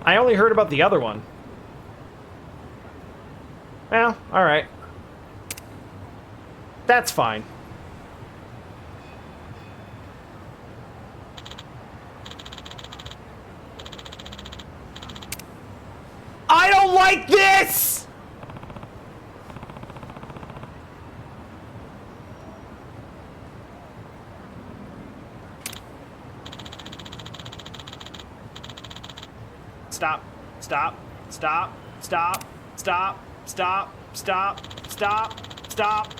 I only heard about the other one. Well, alright. That's fine. I don't like this! Stop. Stop. Stop. Stop. Stop. Stop. Stop. Stop. Stop.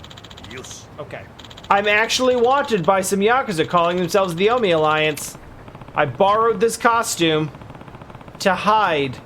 Yes. Okay. I'm actually wanted by some Yakuza calling themselves the Omi Alliance. I borrowed this costume to hide.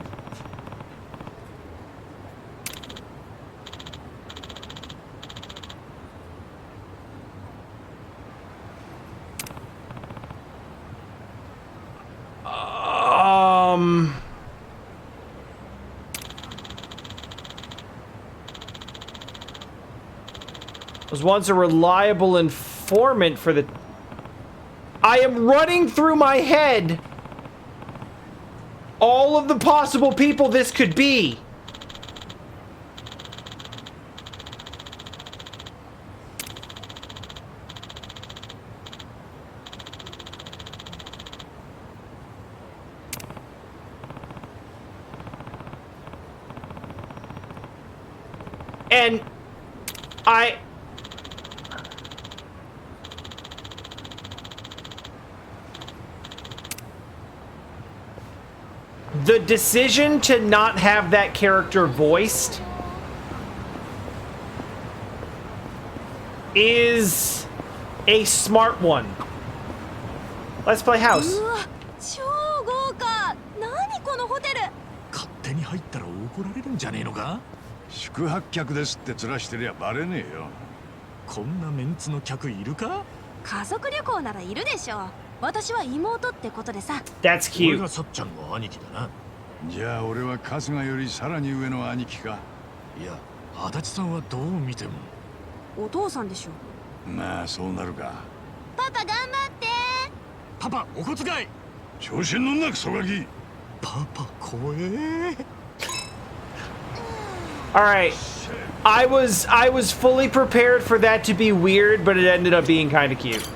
Was once a reliable informant for the... I am running through my head all of the possible people this could be. And the decision to not have that character voiced is a smart one. Let's play house. 超豪華。何このホテル。勝手に入ったら怒られるんじゃねえのか？宿泊客ですって面してりゃバレねえよ。こんなメンツの客いるか？家族旅行ならいるでしょう。私は妹ってことでさ。That's 俺 cute. がさっちゃんの兄貴だな。じゃあ俺は春日よりさらに上の兄貴か。いや、足立さんはどう見ても。お父さんでしょ。まあそうなるか。パパ頑張って。パパ、お小遣い。調子に乗んなクソガキ。パパ怖え。All right. I was fully prepared for that to be weird, but it ended up being kind of cute.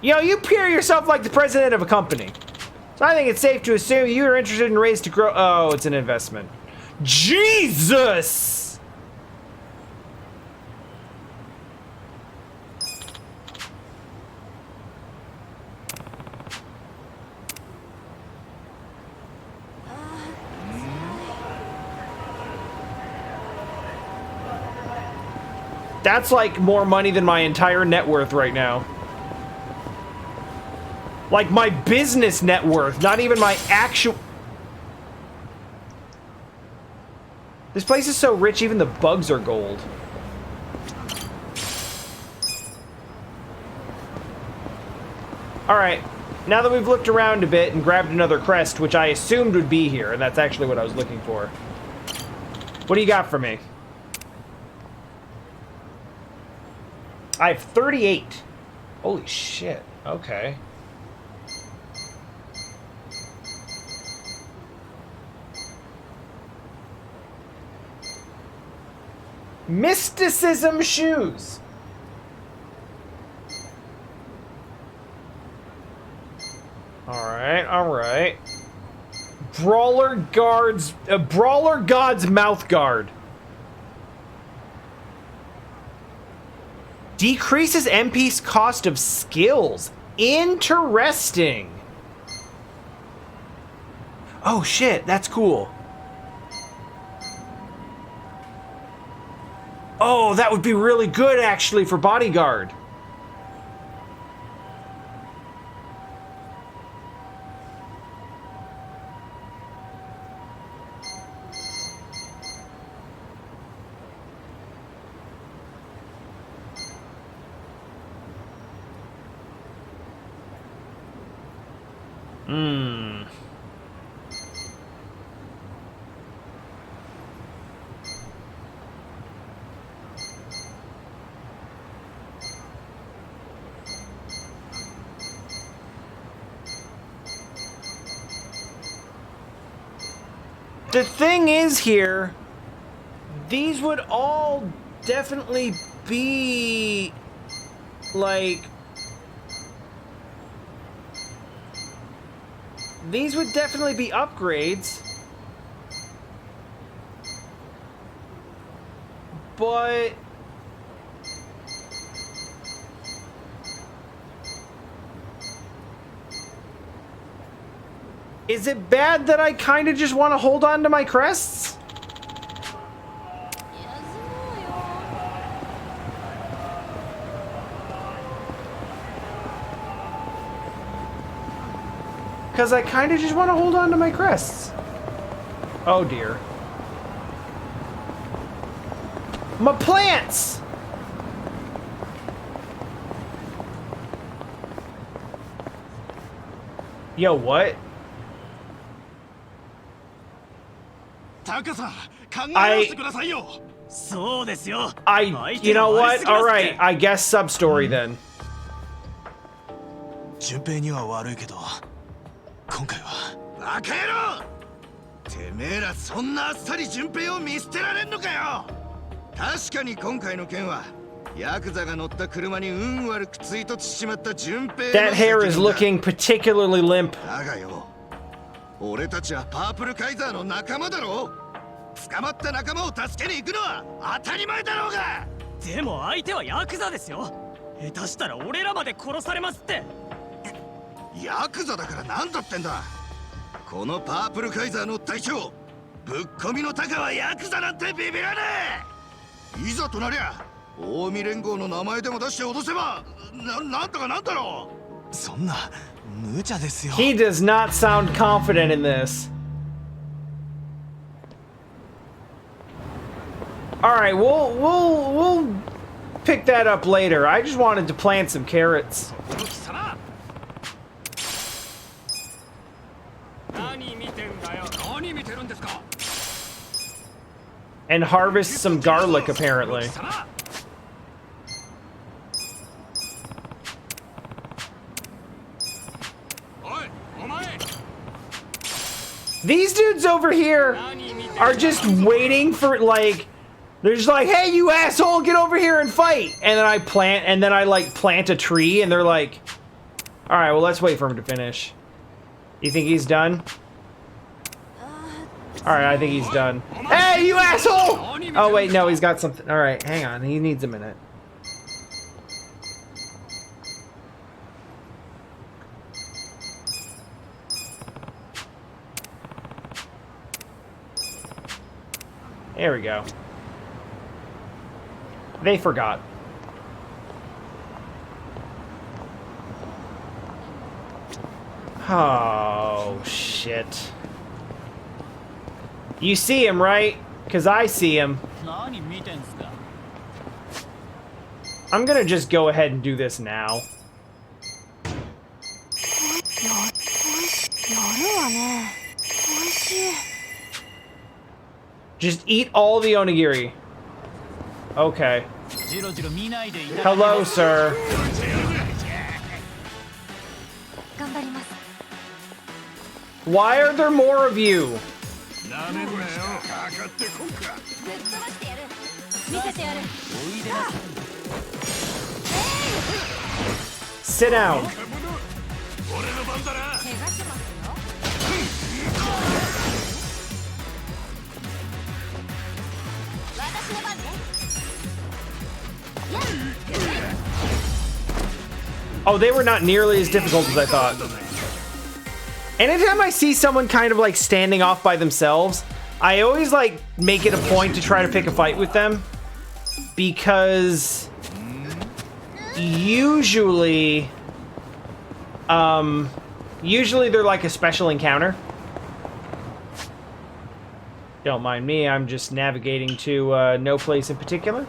You know, you peer yourself like the president of a company. So I think it's safe to assume you are interested in ways to grow. Oh, it's an investment. Jesus! That's like more money than my entire net worth right now. Like my business net worth, not even my actual... This place is so rich, even the bugs are gold. Alright, now that we've looked around a bit and grabbed another crest, which I assumed would be here, and that's actually what I was looking for. What do you got for me? I have 38. Holy shit, okay. Mysticism shoes. All right. Brawler God's mouth guard. Decreases MP's cost of skills. Interesting. Oh shit, that's cool. Oh, that would be really good, actually, for bodyguard. The thing is here, these would all definitely be like, these would definitely be upgrades, but is it bad that I kind of just want to hold on to my crests? いやそうよ Because I kind of just want to hold on to my crests. Oh dear. My plants! Yo, what? タカさん、考え直してくださいよ。そうですよ。 You know what? Alright, I guess sub-story then. 順平には悪いけど、今回は。バカ野郎！てめえらそんなあっさり順平を見捨てられんのかよ。確かに今回の件はヤクザが乗った車に運悪く追突しちまった順平の。 That hair is looking particularly limp. だがよ、俺たちはパープルカイザーの仲間だろ。捕まった仲間を助けに行くのは当たり前だろうが。でも相手はヤクザですよ。下手したら俺らまで殺されますって。ヤクザだからなんだってんだ。このパープルカイザーの隊長、ぶっ込みのタカはヤクザなんてビビらねえ。いざとなりゃ近江連合の名前でも出して脅せばなんとかなんだろう。そんな無茶ですよ。 He does not sound confident in this. Alright, we'll pick that up later. I just wanted to plant some carrots. 何見てんだよ。何見てるんですか。 And harvest some garlic, apparently. These dudes over here are just waiting for, like, they're just like, hey, you asshole, get over here and fight. And then I like plant a tree and they're like, all right, well, let's wait for him to finish. You think he's done? All right, I think he's done. Hey, you asshole! Oh, wait, no, he's got something. All right, hang on. He needs a minute. There we go. They forgot. Oh, shit. You see him, right? Because I see him. I'm gonna just go ahead and do this now. やるわね。美味しい。 Just eat all the onigiri. Okay. Hello, sir. 頑張ります。 Why are there more of you? なめんなよ。かかってこんか。ぶっ飛ばしてやる。見せてやる。 Sit down. 俺の番だな。怪我しますよ。私の番ね。 Oh, they were not nearly as difficult as I thought. Anytime I see someone kind of like standing off by themselves, I always like make it a point to try to pick a fight with them, because usually they're like a special encounter. Don't mind me, I'm just navigating to no place in particular.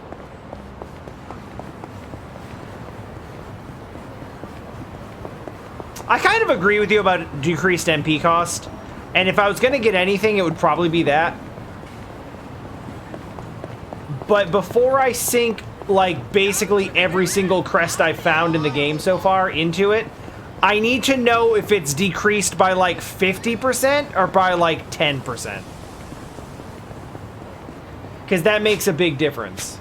I kind of agree with you about decreased MP cost, and if I was going to get anything, it would probably be that. But before I sink, like, basically every single crest I've found in the game so far into it, I need to know if it's decreased by, like, 50% or by, like, 10%. Because that makes a big difference.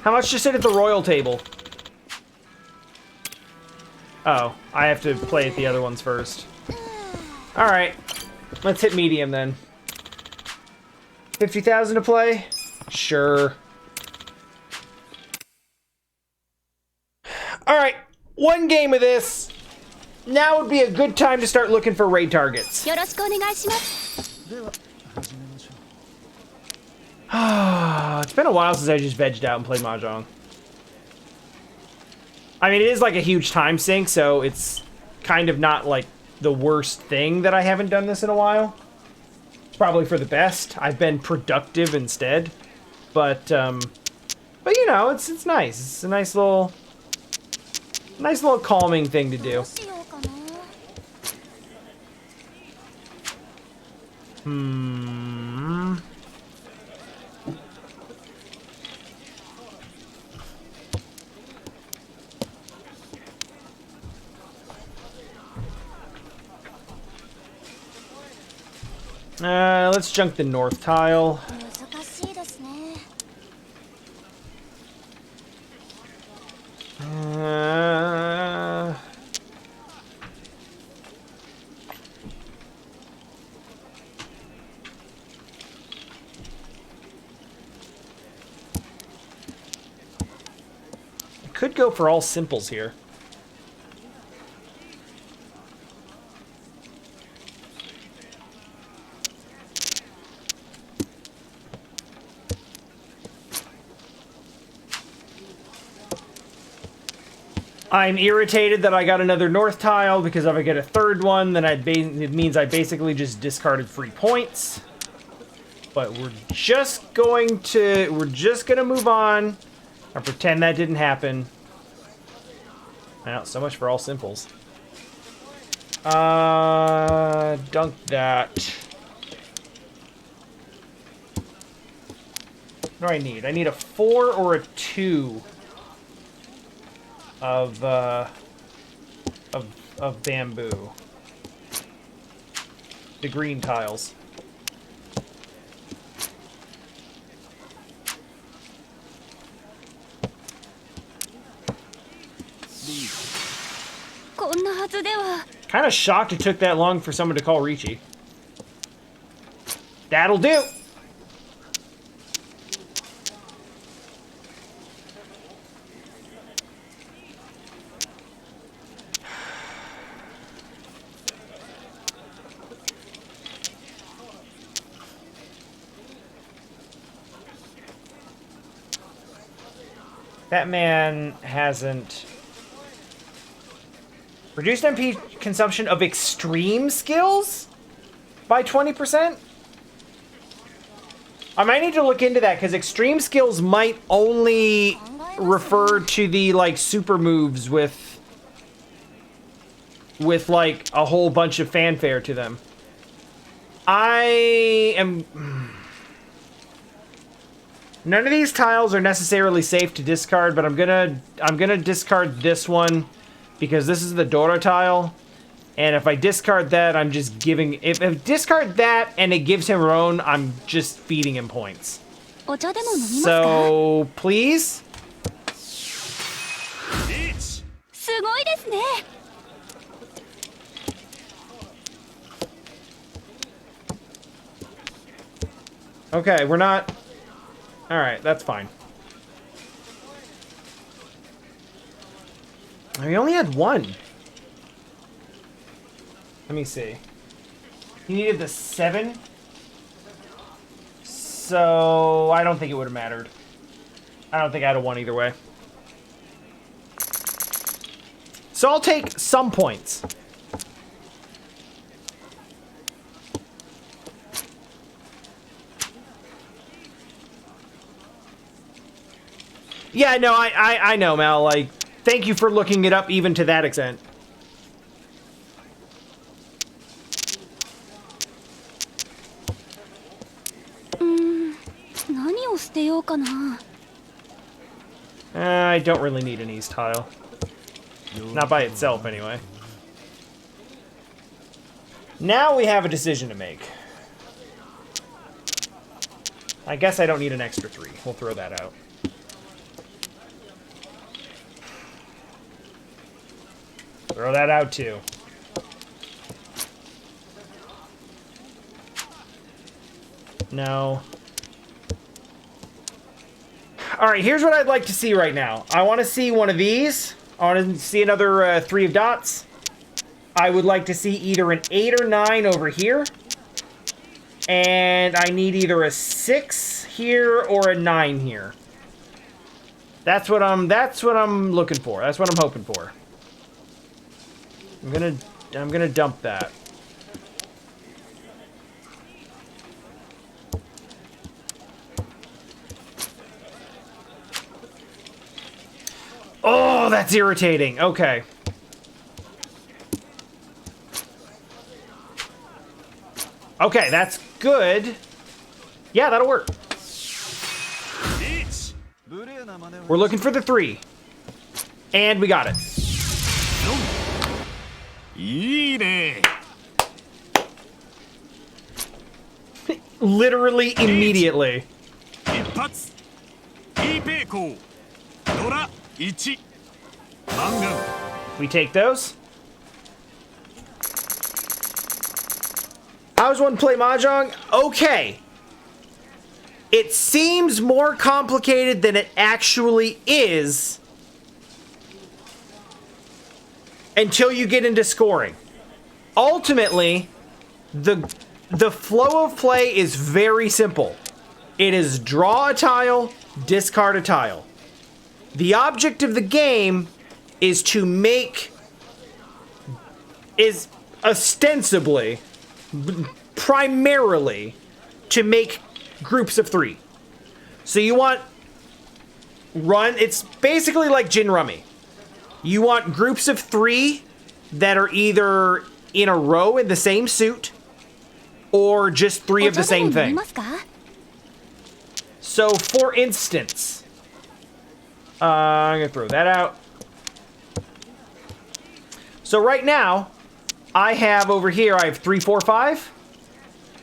How much to sit at the royal table? Oh, I have to play at the other ones first. Alright. Let's hit medium then. 50,000 to play? Sure. Alright, one game of this. Now would be a good time to start looking for raid targets. よろしくお願いします。 It's been a while since I just vegged out and played Mahjong. I mean, it is like a huge time sink, so it's kind of not like the worst thing that I haven't done this in a while. It's probably for the best. I've been productive instead. But you know, it's nice. It's a nice little calming thing to do. どうしようかな。 Let's junk the north tile. 難しいですね。 I could go for all simples here. I'm irritated that I got another north tile, because if I get a third one, then it means I basically just discarded 3 points. But we're just gonna move on and pretend that didn't happen. Now, so much for all simples. Dunk that. What do I need? I need a 4 or a 2 of bamboo. The green tiles. Kind of shocked it took that long for someone to call Ricci. That'll do. That man hasn't reduced MP consumption of extreme skills by 20%? I might need to look into that, because extreme skills might only refer to the like super moves with like a whole bunch of fanfare to them. None of these tiles are necessarily safe to discard, but I'm gonna discard this one because this is the Dora tile, and if I discard that, I'm just giving. If I discard that and it gives him Roan, I'm just feeding him points. So please. すごいですね。 Okay, we're not. All right, that's fine. We only had one. Let me see. He needed the 7. So I don't think it would have mattered. I don't think I had a 1 either way. So I'll take some points. Yeah, no, I know, Mal. Like, thank you for looking it up even to that extent. 何を捨てようかな。 I don't really need an east tile. Not by itself, anyway. Now we have a decision to make. I guess I don't need an extra 3. We'll throw that out. Throw that out, too. No. Alright, here's what I'd like to see right now. I want to see one of these. I want to see another 3 of dots. I would like to see either an 8 or 9 over here. And I need either a 6 here or a 9 here. That's what I'm looking for. That's what I'm hoping for. I'm gonna dump that. Oh, that's irritating. Okay. Okay, that's good. Yeah, that'll work. We're looking for the 3. And we got it. Literally immediately. We take those. How does one play Mahjong? Okay. It seems more complicated than it actually is until you get into scoring. Ultimately, the flow of play is very simple. It is draw a tile, discard a tile. The object of the game is to make, is ostensibly, primarily, to make groups of 3. So you want it's basically like Gin Rummy. You want groups of 3 that are either in a row in the same suit or just 3 of the same thing. So for instance, I'm gonna throw that out. So right now, I have over here, I have 3, 4, 5,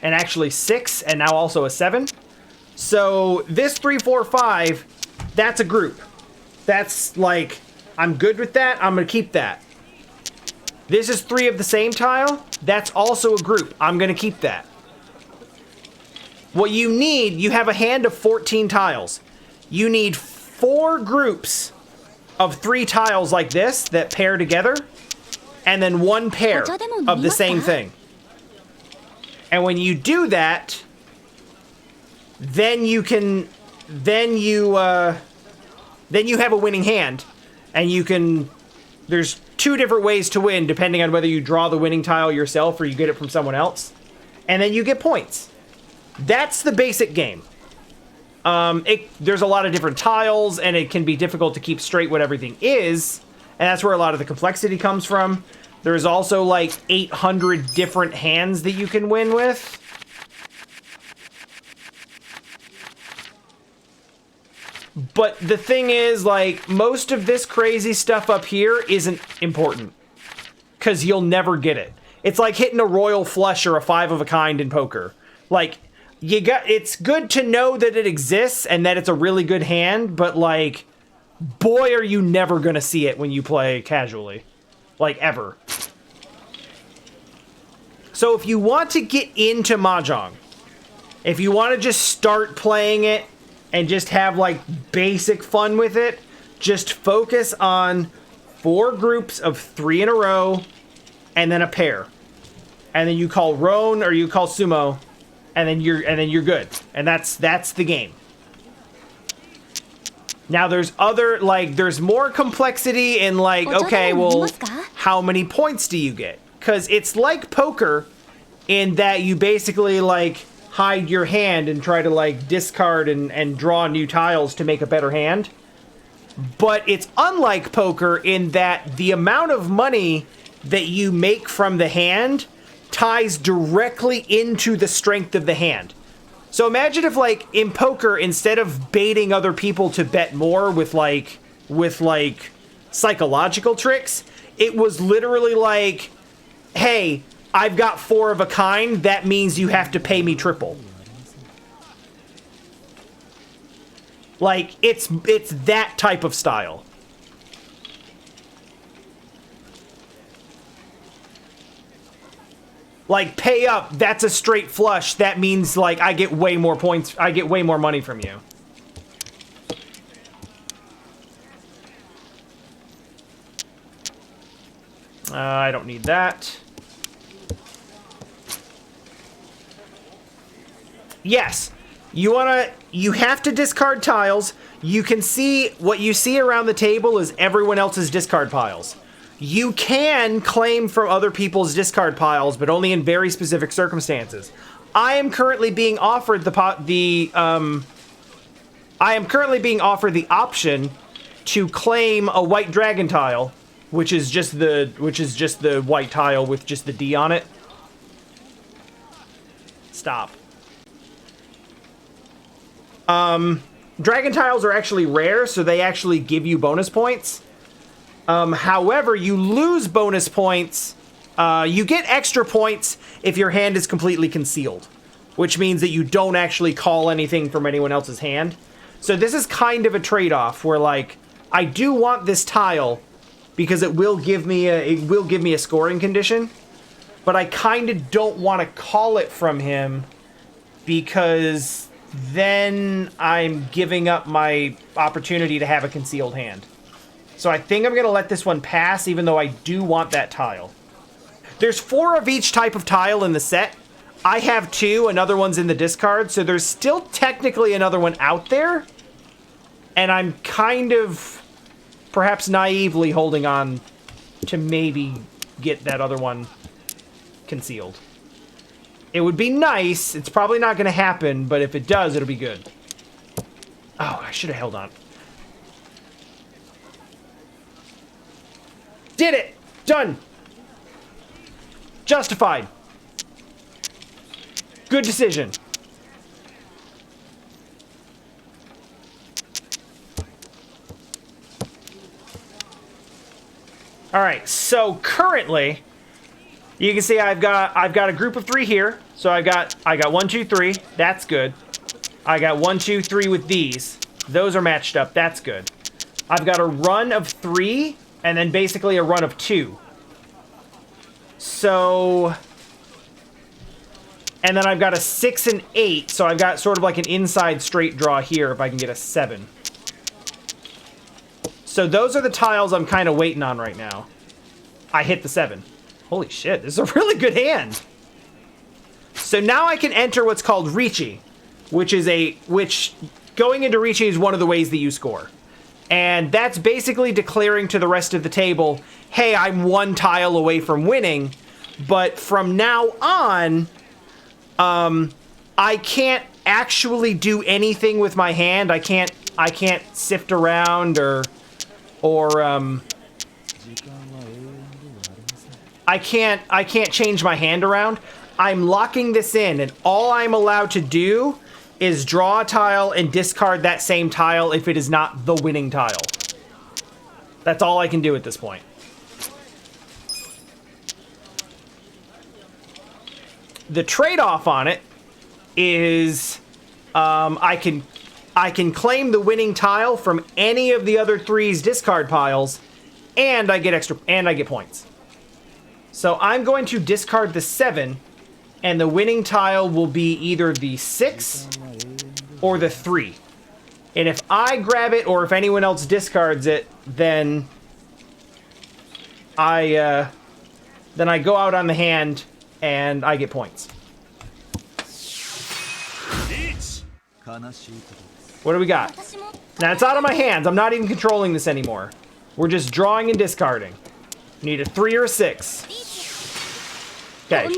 and actually 6, and now also a 7. So this 3, 4, 5, that's a group. That's like, I'm good with that, I'm gonna keep that. This is 3 of the same tile, that's also a group. I'm gonna keep that. What you need, you have a hand of 14 tiles. You need 4 groups of 3 tiles like this that pair together, and then 1 pair of the same thing. And when you do that, then you have a winning hand, and you can, there's 2 different ways to win depending on whether you draw the winning tile yourself or you get it from someone else, and then you get points. That's the basic game. There's a lot of different tiles, and it can be difficult to keep straight what everything is, and that's where a lot of the complexity comes from. There's also like 800 different hands that you can win with. But the thing is, like, most of this crazy stuff up here isn't important, because you'll never get it. It's like hitting a royal flush or a 5 of a kind in poker. Like, it's good to know that it exists and that it's a really good hand, but like, boy, are you never gonna see it when you play casually. Like, ever. So if you want to get into Mahjong, if you want to just start playing it and just have like basic fun with it, just focus on 4 groups of 3 in a row and then a pair. And then you call Roan or you call Sumo, and then you're good. And that's the game. Now there's there's more complexity in like, okay, well, how many points do you get? Because it's like poker in that you basically like hide your hand and try to like discard and draw new tiles to make a better hand. But it's unlike poker in that the amount of money that you make from the hand ties directly into the strength of the hand. So imagine if, like, in poker, instead of baiting other people to bet more with psychological tricks, it was literally like, hey, I've got 4 of a kind, that means you have to pay me triple. Like, it's that type of style. Like, pay up, that's a straight flush. That means, like, I get way more points. I get way more money from you. I don't need that. Yes. You have to discard tiles. You can see, what you see around the table is everyone else's discard piles. You can claim from other people's discard piles, but only in very specific circumstances. I am currently being offered the option to claim a white dragon tile, which is just the white tile with just the D on it. Stop. Dragon tiles are actually rare, so they actually give you bonus points. However, you lose bonus points. You get extra points if your hand is completely concealed, which means that you don't actually call anything from anyone else's hand. So this is kind of a trade-off where, like, I do want this tile because it will give me a scoring condition, but I kind of don't want to call it from him because then I'm giving up my opportunity to have a concealed hand. So I think I'm going to let this one pass, even though I do want that tile. There's 4 of each type of tile in the set. I have 2, another one's in the discard, so there's still technically another one out there. And I'm kind of, perhaps naively, holding on to maybe get that other one concealed. It would be nice. It's probably not going to happen, but if it does, it'll be good. Oh, I should have held on. Did it! Done! Justified. Good decision. Alright, so currently, you can see I've got a group of 3 here. So I got 1, 2, 3. That's good. I got 1, 2, 3 with these. Those are matched up. That's good. I've got a run of 3. And then basically a run of 2. So, and then I've got a 6 and 8. So I've got sort of like an inside straight draw here if I can get a 7. So those are the tiles I'm kind of waiting on right now. I hit the 7. Holy shit, this is a really good hand. So now I can enter what's called Richi, which going into Richi is one of the ways that you score. And that's basically declaring to the rest of the table, hey, I'm 1 tile away from winning, but from now on, I can't actually do anything with my hand. I can't sift around or I can't change my hand around. I'm locking this in, and all I'm allowed to do is draw a tile and discard that same tile if it is not the winning tile. That's all I can do at this point. The trade-off on it is I can claim the winning tile from any of the other 3's discard piles, and I get points. So I'm going to discard the 7, and the winning tile will be either the 6 or the 3. And if I grab it, or if anyone else discards it, then I go out on the hand and I get points. What do we got? Now it's out of my hands. I'm not even controlling this anymore. We're just drawing and discarding. Need a 3 or a 6. Okay,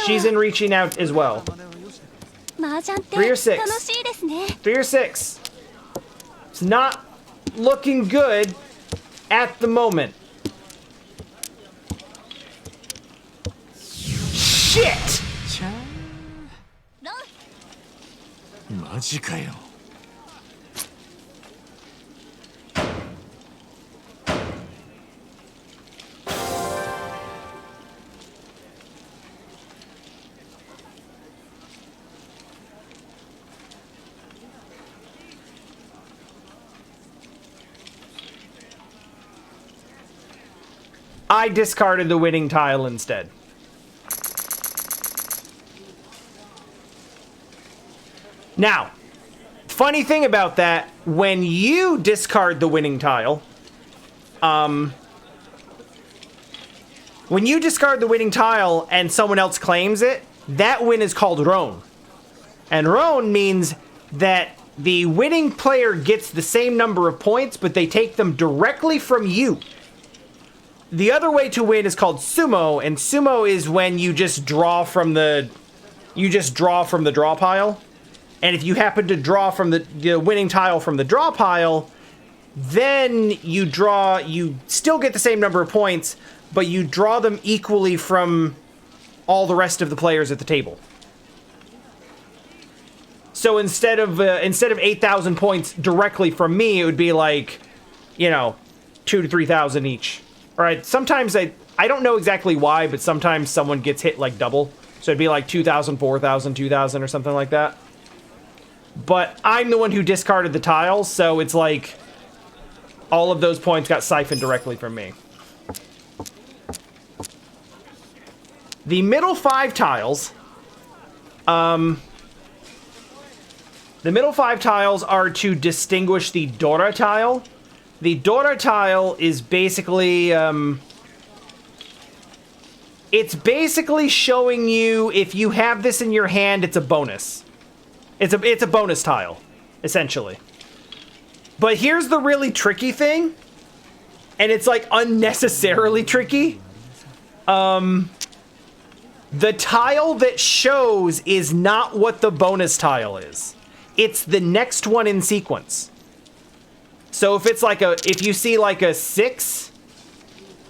she's in reaching out as well. 3 or 6. 3 or 6. It's not looking good at the moment. Shit! マジかよ。I discarded the winning tile instead. Now, funny thing about that, when you discard the winning tile, when you discard the winning tile and someone else claims it, that win is called Roan. And Roan means that the winning player gets the same number of points, but they take them directly from you. The other way to win is called Sumo, and Sumo is when you just draw from the draw pile. And if you happen to draw from the winning tile from the draw pile, then you still get the same number of points, but you draw them equally from all the rest of the players at the table. So instead of 8,000 points directly from me, it would be like, 2,000 to 3,000 each. All right, sometimes I don't know exactly why, but sometimes someone gets hit like double. So it'd be like 2,000, 4,000, 2,000 or something like that. But I'm the one who discarded the tiles, so it's like all of those points got siphoned directly from me. The middle 5 tiles, are to distinguish the Dora tile. The Dora tile is basically, it's basically showing you if you have this in your hand, it's a bonus. It's a bonus tile, essentially. But here's the really tricky thing, and it's like unnecessarily tricky. The tile that shows is not what the bonus tile is. It's the next one in sequence. So if it's like if you see like a 6,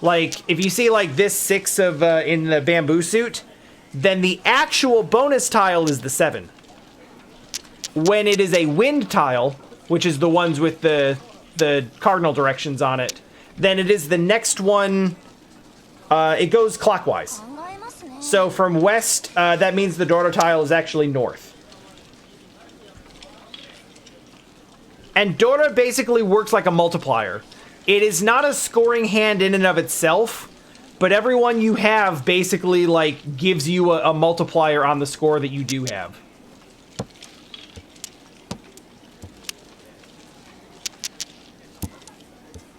like if you see like this 6 of in the bamboo suit, then the actual bonus tile is the 7. When it is a wind tile, which is the ones with the cardinal directions on it, then it is the next one. It goes clockwise. So from west, that means the Dora tile is actually north. And Dora basically works like a multiplier. It is not a scoring hand in and of itself, but every one you have basically like gives you a multiplier on the score that you do have.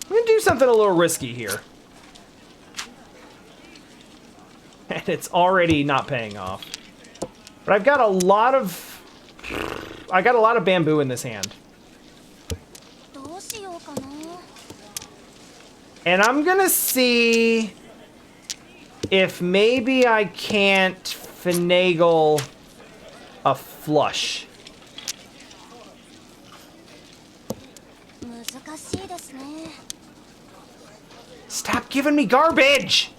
I'm gonna do something a little risky here. And it's already not paying off. But I've got a lot of bamboo in this hand. And I'm gonna see if maybe I can't finagle a flush. Stop giving me garbage!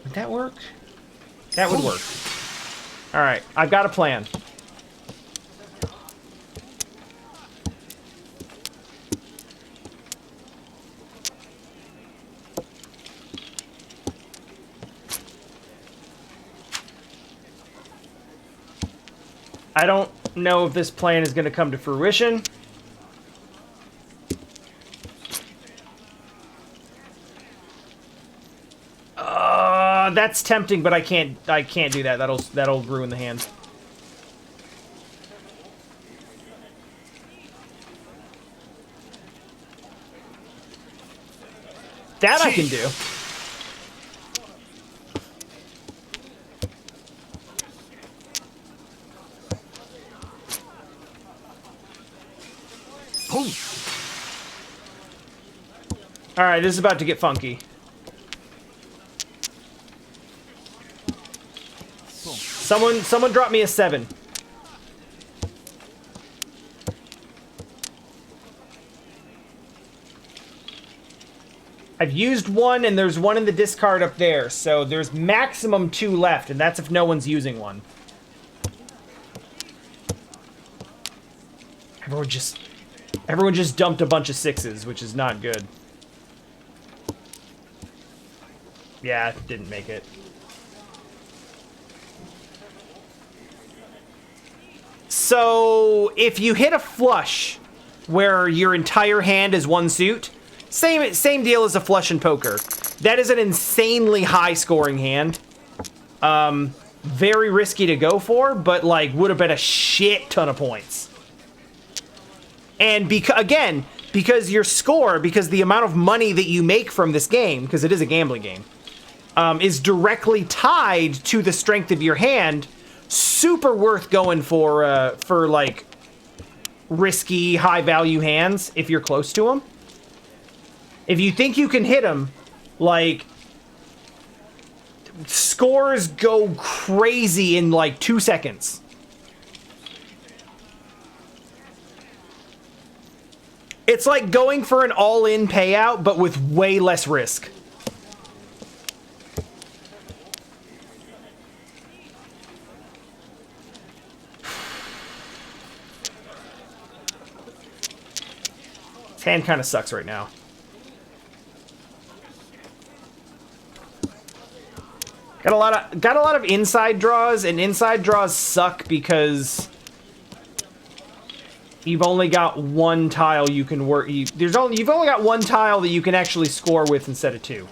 Would that work? That would work. Alright, I've got a plan. I don't know if this plan is going to come to fruition. That's tempting, but I can't do that. That'll ruin the hand. That I can do. All right, this is about to get funky. Someone drop me a 7. I've used one, and there's one in the discard up there, so there's maximum 2 left, and that's if no one's using one. Everyone just dumped a bunch of 6s, which is not good. Yeah, didn't make it. So, if you hit a flush where your entire hand is 1 suit, same deal as a flush in poker. That is an insanely high scoring hand. Very risky to go for, but like would have been a shit ton of points. And because your score, because the amount of money that you make from this game, because it is a gambling game, is directly tied to the strength of your hand. Super worth going for like risky, high value hands if you're close to them. If you think you can hit them, like scores go crazy in like 2 seconds. It's like going for an all-in payout, but with way less risk. This hand kind of sucks right now. Got a lot of inside draws, and inside draws suck because you've only got 1 tile you can work. You've only got 1 tile that you can actually score with instead of 2.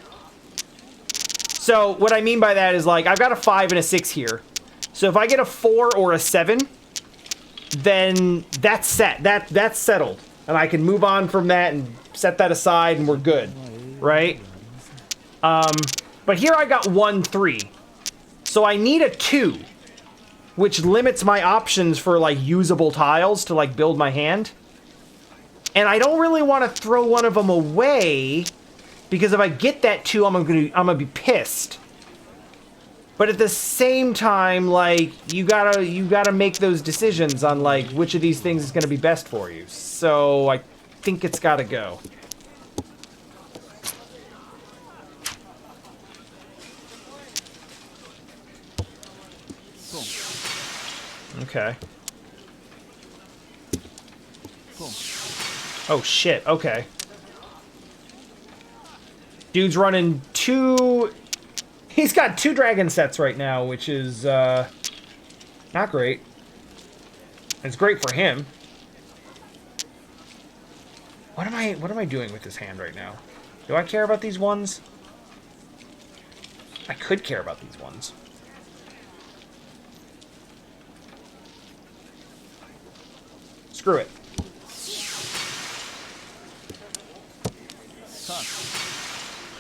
So what I mean by that is, like, I've got a 5 and a 6 here. So if I get a 4 or a 7, then that's set. That's settled, and I can move on from that and set that aside, and we're good, right? But here I got 1, 3. So I need a 2, which limits my options for, like, usable tiles to, like, build my hand. And I don't really want to throw one of them away, because if I get that 2, I'm gonna be pissed. But at the same time, like, you gotta make those decisions on, like, which of these things is gonna be best for you. So I think it's gotta go. Okay. Oh shit, okay. Dude's running 2... He's got 2 dragon sets right now, which is, not great. It's great for him. What am I doing with this hand right now? Do I care about these ones? I could care about these ones. Screw it.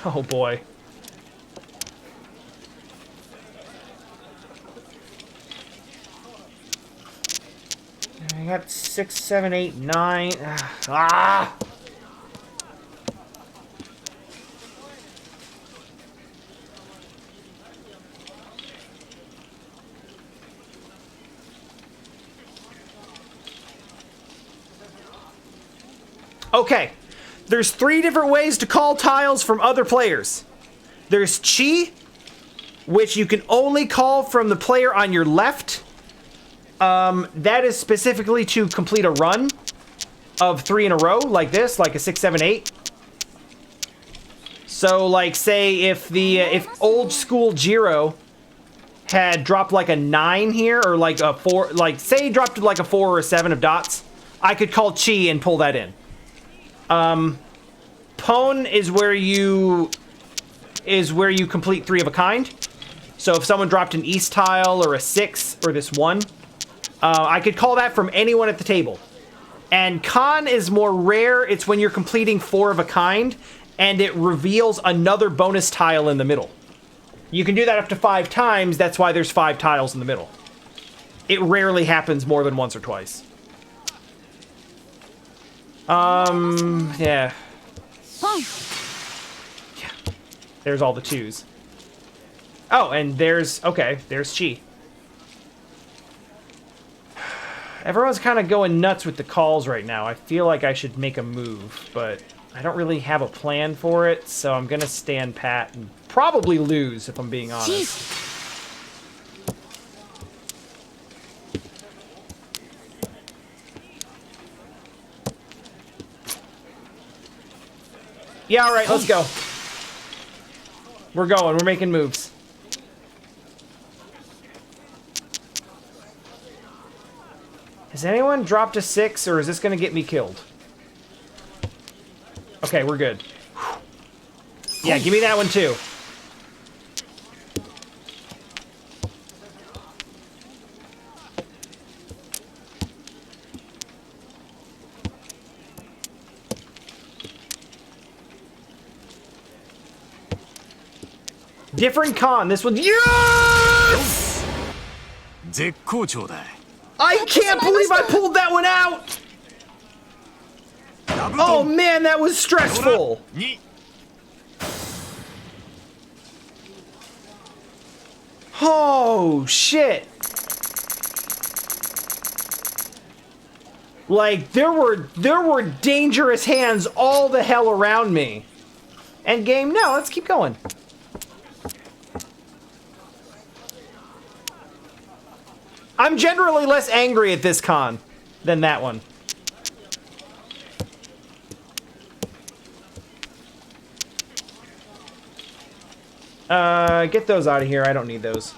Oh boy. I got 6, 7, 8, 9. Ah! Okay, there's 3 different ways to call tiles from other players. There's Chi, which you can only call from the player on your left. That is specifically to complete a run of 3 in a row, like this, like a 6, 7, 8. So, like, say if old school Jiro had dropped like a 9 here, or like a 4, like say he dropped like a 4 or a 7 of dots, I could call Chi and pull that in. Pwn is where you complete 3 of a kind. So if someone dropped an east tile or a 6 or this 1, I could call that from anyone at the table. And Con is more rare. It's when you're completing 4 of a kind and it reveals another bonus tile in the middle. You can do that up to 5 times. That's why there's 5 tiles in the middle. It rarely happens more than once or twice. Yeah. Yeah. There's all the 2s. Oh, and there's Chi. Everyone's kind of going nuts with the calls right now. I feel like I should make a move, but I don't really have a plan for it, so I'm gonna stand pat and probably lose, if I'm being honest. Jeez. Yeah, alright, let's go. We're going, we're making moves. Has anyone dropped a 6, or is this gonna get me killed? Okay, we're good. Yeah, give me that one too. Different con. This one. Yes! 絶好調だ。 I can't believe I pulled that one out! Oh man, that was stressful. Oh shit. Like there were dangerous hands all the hell around me. End game? No, let's keep going. I'm generally less angry at this con than that one. Get those out of here. I don't need those.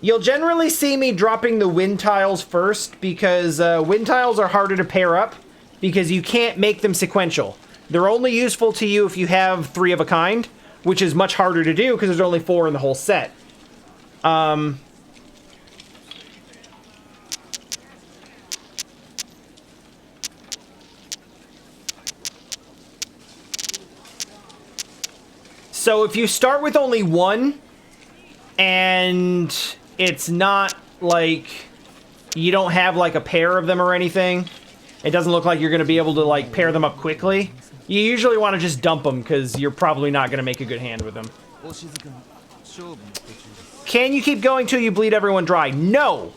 You'll generally see me dropping the wind tiles first because wind tiles are harder to pair up because you can't make them sequential. They're only useful to you if you have 3 of a kind, which is much harder to do because there's only 4 in the whole set. So if you start with only 1, and it's not like you don't have like a pair of them or anything, it doesn't look like you're going to be able to like pair them up quickly, you usually want to just dump them because you're probably not going to make a good hand with them. Can you keep going till you bleed everyone dry? No.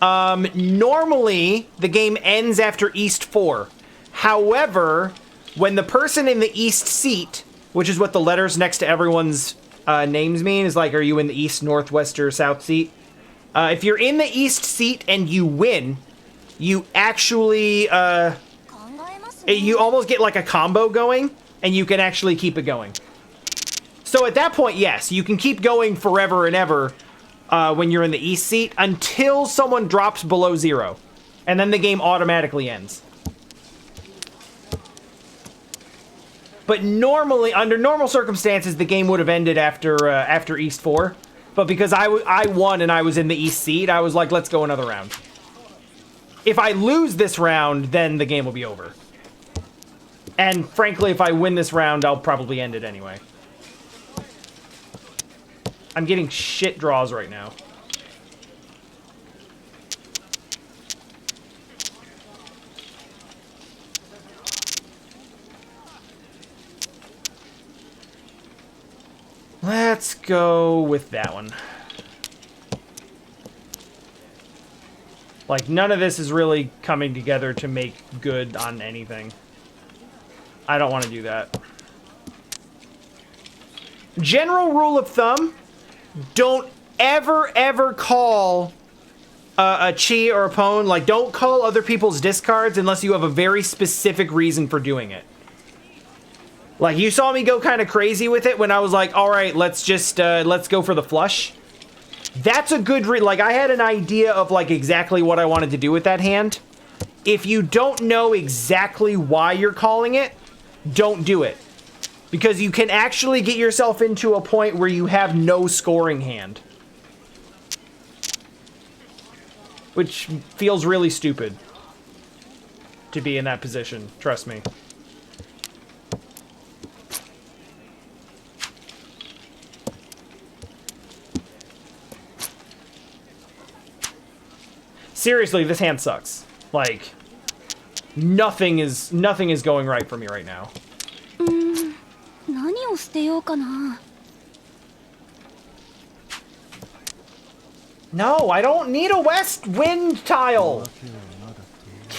Normally, the game ends after East 4. However, when the person in the East seat, which is what the letters next to everyone's names mean, is like, are you in the East, Northwest, or South seat? If you're in the East seat and you win, you actually, you almost get like a combo going, and you can actually keep it going. So at that point, yes, you can keep going forever and ever when you're in the East seat until someone drops below 0. And then the game automatically ends. But normally, under normal circumstances, the game would have ended after East 4. But because I won and I was in the East seat, I was like, let's go another round. If I lose this round, then the game will be over. And frankly, if I win this round, I'll probably end it anyway. I'm getting shit draws right now. Let's go with that one. Like, none of this is really coming together to make good on anything. I don't want to do that. General rule of thumb, don't ever call a chi or a pwn. Like, don't call other people's discards unless you have a very specific reason for doing it. Like, you saw me go kind of crazy with it when I was like, all right, let's just, let's go for the flush. That's a good like, I had an idea of, like, exactly what I wanted to do with that hand. If you don't know exactly why you're calling it, don't do it. Because you can actually get yourself into a point where you have no scoring hand. Which feels really stupid to be in that position, trust me. Seriously, this hand sucks. Like, nothing is going right for me right now. 何を捨てようかな。 No, I don't need a west wind tile.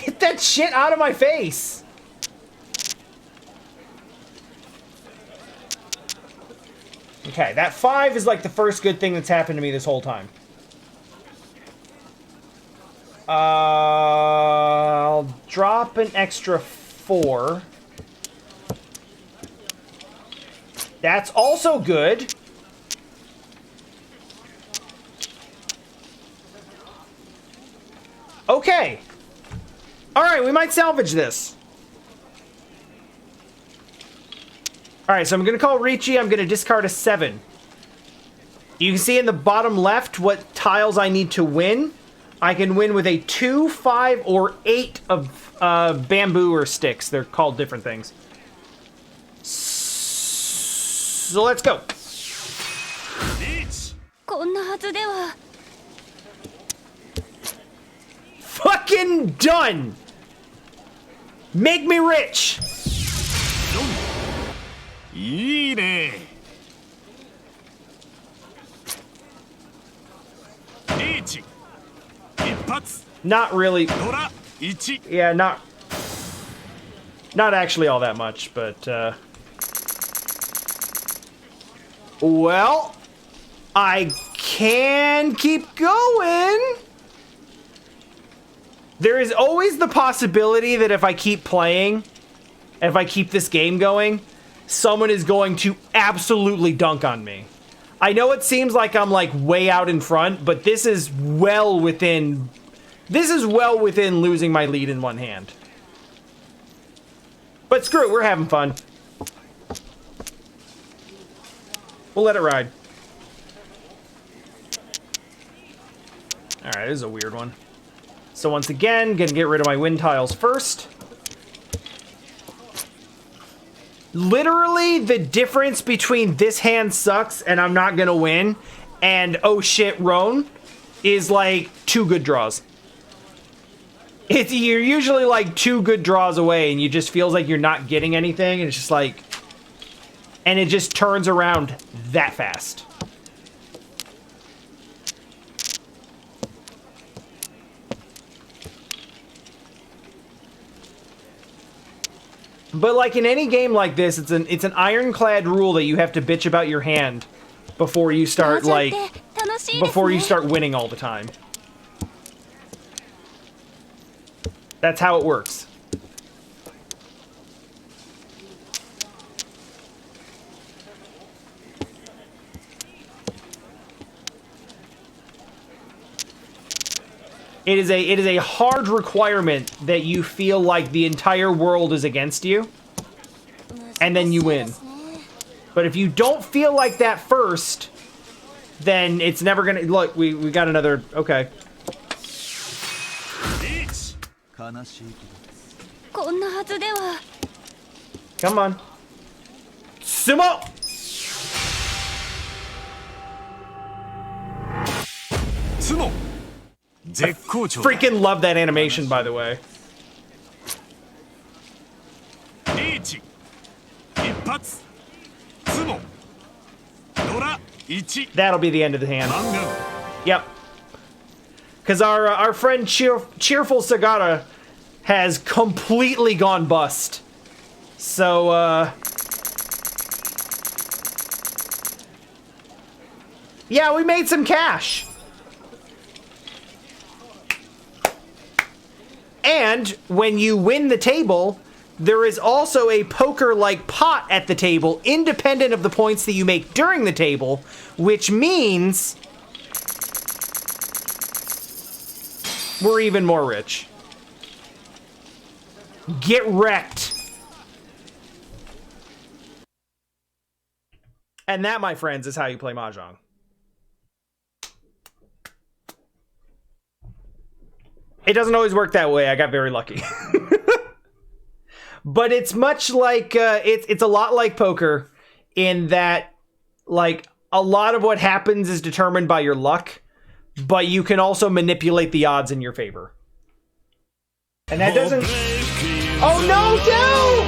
Get that shit out of my face. Okay, that 5 is like the first good thing that's happened to me this whole time. I'll drop an extra 4. That's also good. Okay. Alright, we might salvage this. Alright, so I'm going to call Ricci. I'm going to discard a 7. You can see in the bottom left what tiles I need to win. I can win with a 2, 5, or 8 of bamboo or sticks. They're called different things. So let's go. Fucking done! Make me rich! いいね。リーチ。一発。 Not really. ドラ1。 Yeah, not actually all that much, but well, I can keep going. There is always the possibility that if I keep playing, if I keep this game going, someone is going to absolutely dunk on me. I know it seems like I'm like way out in front, but this is well within losing my lead in one hand. But screw it, we're having fun. We'll let it ride. Alright, this is a weird one. So once again, gonna get rid of my wind tiles first. Literally, the difference between this hand sucks and I'm not gonna win and oh shit, Roan is like 2 good draws. You're usually like 2 good draws away and you just feels like you're not getting anything and it's just like, and it just turns around that fast. But like in any game like this, it's an ironclad rule that you have to bitch about your hand before you start winning all the time. That's how it works. It is a hard requirement that you feel like the entire world is against you, and then you win. But if you don't feel like that first, then it's never gonna... Look, we got another... Okay. Come on. Sumo! Sumo! Freaking love that animation, by the way. That'll be the end of the hand. Yep. Because our friend Cheerful Sagara has completely gone bust. So, yeah, we made some cash. And when you win the table, there is also a poker-like pot at the table, independent of the points that you make during the table, which means we're even more rich. Get wrecked. And that, my friends, is how you play Mahjong. It doesn't always work that way. I got very lucky. But it's much like, it's a lot like poker in that, like, a lot of what happens is determined by your luck, but you can also manipulate the odds in your favor. And that doesn't... Oh, no, no!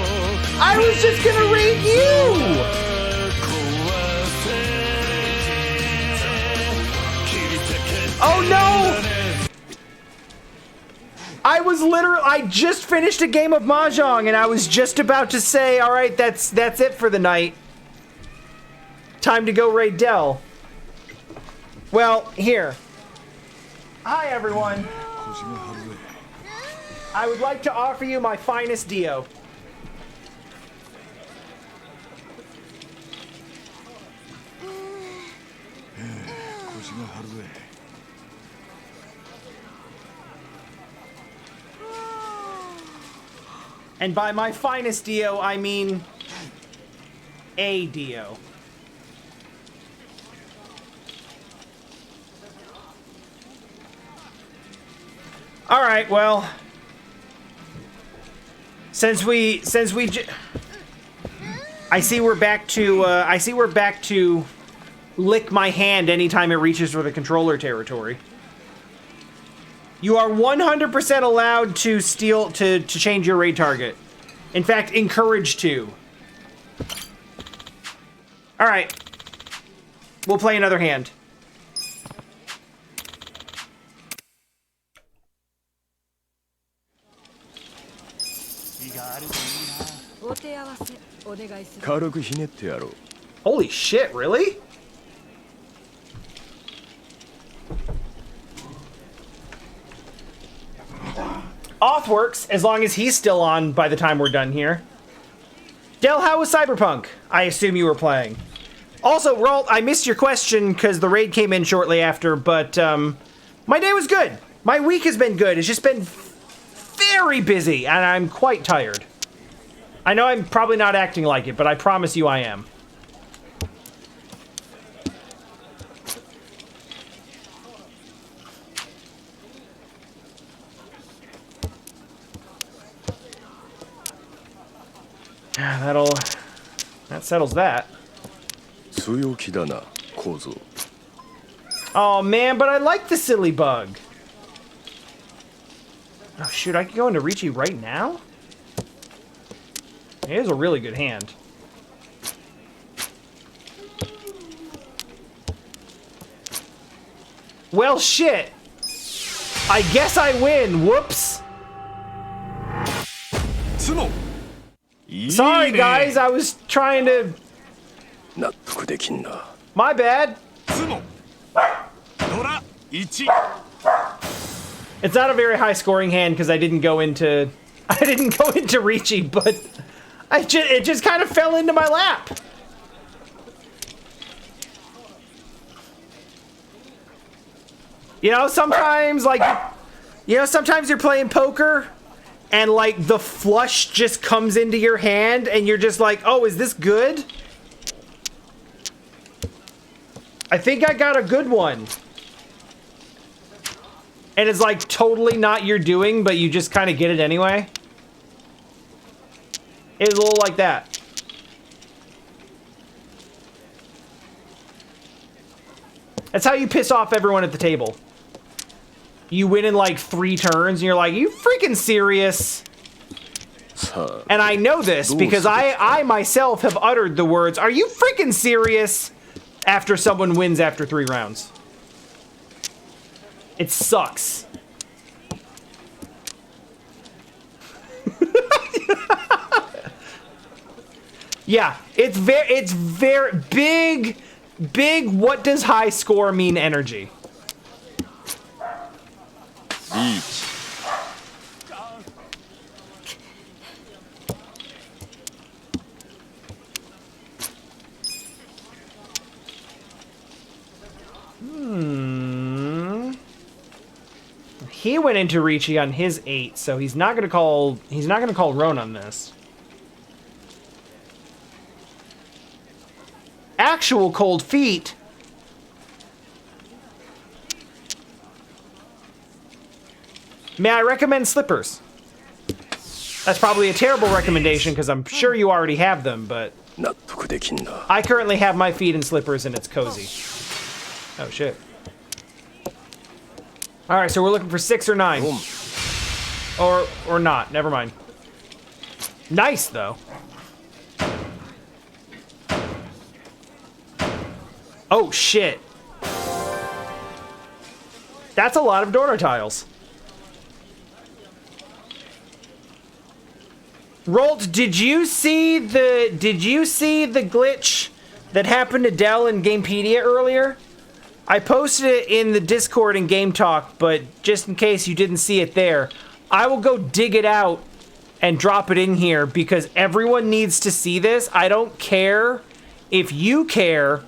I was just gonna raid you! Oh, no! I just finished a game of Mahjong and I was just about to say, all right, that's it for the night. Time to go raid Dell. Well, here. Hi, everyone. I would like to offer you my finest Dio. And by my finest Dio, I mean a Dio. All right, well, I see we're back to lick my hand anytime it reaches for the controller territory. You are 100% allowed to to change your raid target. In fact, encouraged to. All right. We'll play another hand. Holy shit, really? Oth works, as long as he's still on by the time we're done here. Del, how was Cyberpunk? I assume you were playing. Also, Rolt, I missed your question because the raid came in shortly after, but my day was good. My week has been good. It's just been very busy, and I'm quite tired. I know I'm probably not acting like it, but I promise you I am. That settles that. Oh man, but I like the silly bug. Oh shoot, I can go into Ricci right now? It is a really good hand. Well shit. I guess I win. Whoops. Sorry guys, I was trying to... My bad. It's not a very high scoring hand because I didn't go into Ricci, but it just kind of fell into my lap. You know, sometimes sometimes you're playing poker and like the flush just comes into your hand and you're just like, "Oh, is this good?" I think I got a good one. And it's like totally not your doing, but you just kind of get it anyway. It's a little like that. That's how you piss off everyone at the table. You win in like 3 turns and you're like, you freaking serious? And I know this because I myself have uttered the words, "Are you freaking serious?" after someone wins after 3 rounds. It sucks. Yeah, it's very big what does high score mean energy. He went into Ricci on his 8, so he's not gonna call Roan on this. Actual cold feet. May I recommend slippers? That's probably a terrible recommendation because I'm sure you already have them, but I currently have my feet in slippers and it's cozy. Oh shit. All right, so we're looking for 6 or 9. Or not, never mind. Nice though. Oh shit. That's a lot of Dorno tiles. Rolt, did you see the glitch that happened to Dell in Gamepedia earlier. I posted it in the Discord in Game Talk, but just in case you didn't see it there, I will go dig it out and drop it in here because everyone needs to see this. I don't care if you care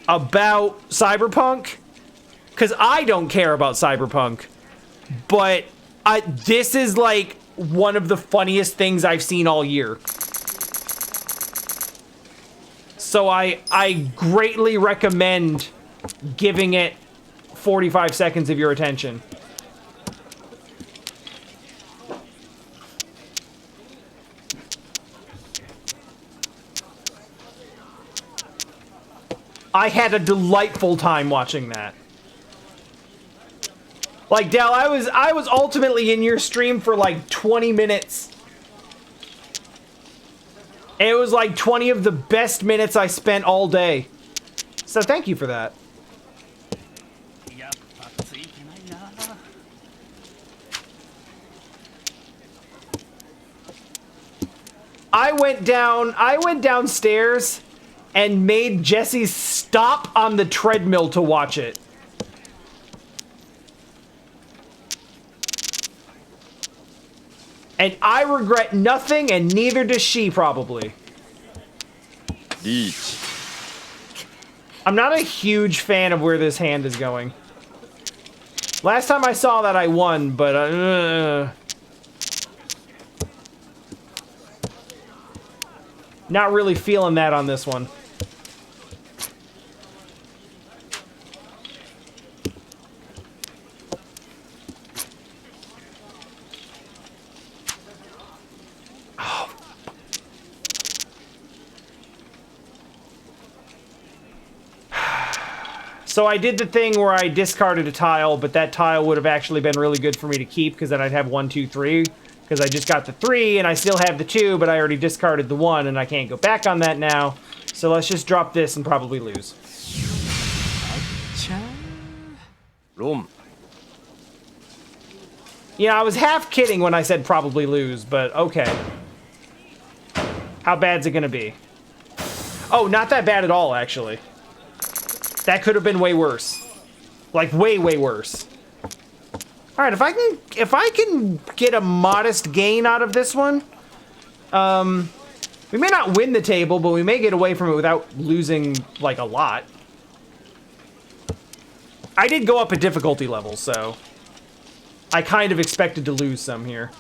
about Cyberpunk, because I don't care about Cyberpunk, but this is like one of the funniest things I've seen all year. So I greatly recommend giving it 45 seconds of your attention. I had a delightful time watching that. Like, Dell, I was ultimately in your stream for like 20 minutes. And it was like 20 of the best minutes I spent all day. So thank you for that. I went downstairs and made Jesse stop on the treadmill to watch it. And I regret nothing, and neither does she, probably. Reach. I'm not a huge fan of where this hand is going. Last time I saw that, I won, but not really feeling that on this one. So I did the thing where I discarded a tile, but that tile would have actually been really good for me to keep because then I'd have 1, 2, 3. Because I just got the 3 and I still have the 2, but I already discarded the 1 and I can't go back on that now. So let's just drop this and probably lose. Rum. Yeah, I was half kidding when I said probably lose, but okay. How bad's it gonna be? Oh, not that bad at all, actually. That could have been way worse. Like, way, way worse. All right, if I can get a modest gain out of this one, we may not win the table, but we may get away from it without losing, like, a lot. I did go up a difficulty level, so I kind of expected to lose some here.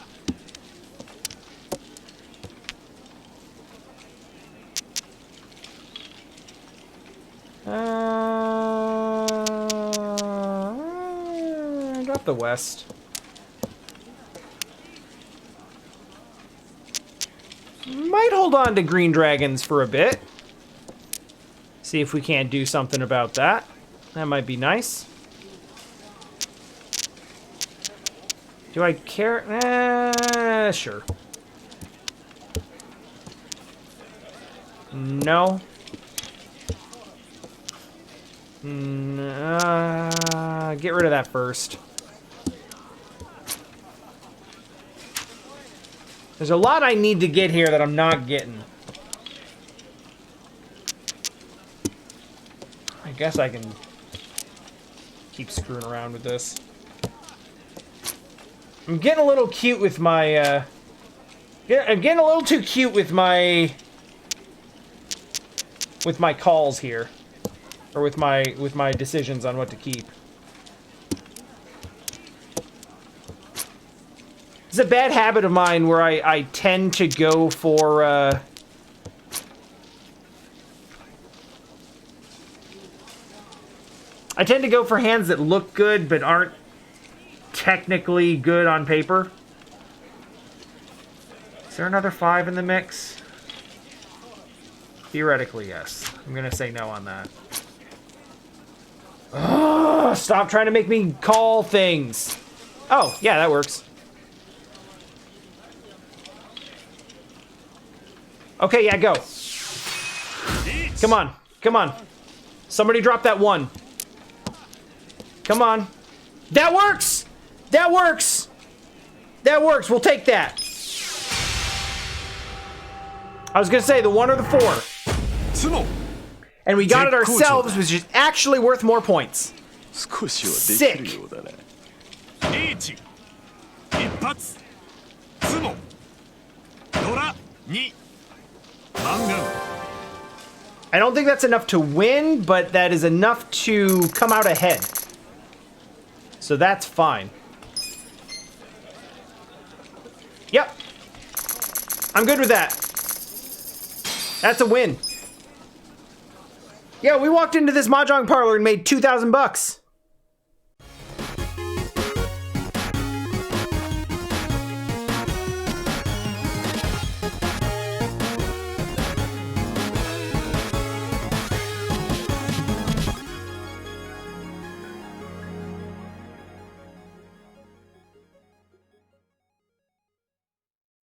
Drop the west. Might hold on to green dragons for a bit. See if we can't do something about that. That might be nice. Do I care? Sure. No. Get rid of that first. There's a lot I need to get here that I'm not getting. I guess I can keep screwing around with this. I'm getting a little cute with my, I'm getting a little too cute with my calls here. Or with my decisions on what to keep. It's a bad habit of mine where I tend to go for, I tend to go for hands that look good but aren't technically good on paper. Is there another 5 in the mix? Theoretically, yes. I'm gonna say no on that. Ugh, stop trying to make me call things. Oh, yeah, that works. Okay, yeah, go. Come on. Come on. Somebody drop that 1. Come on. That works! That works! That works. We'll take that. I was gonna say the 1 or the 4. And we got it ourselves, which is actually worth more points. 少しはできるようだな。リーチ一発ツモドラ2マンガン I don't think that's enough to win, but that is enough to come out ahead. So that's fine. Yep. I'm good with that. That's a win. Yeah, we walked into this Mahjong parlor and made 2,000 bucks.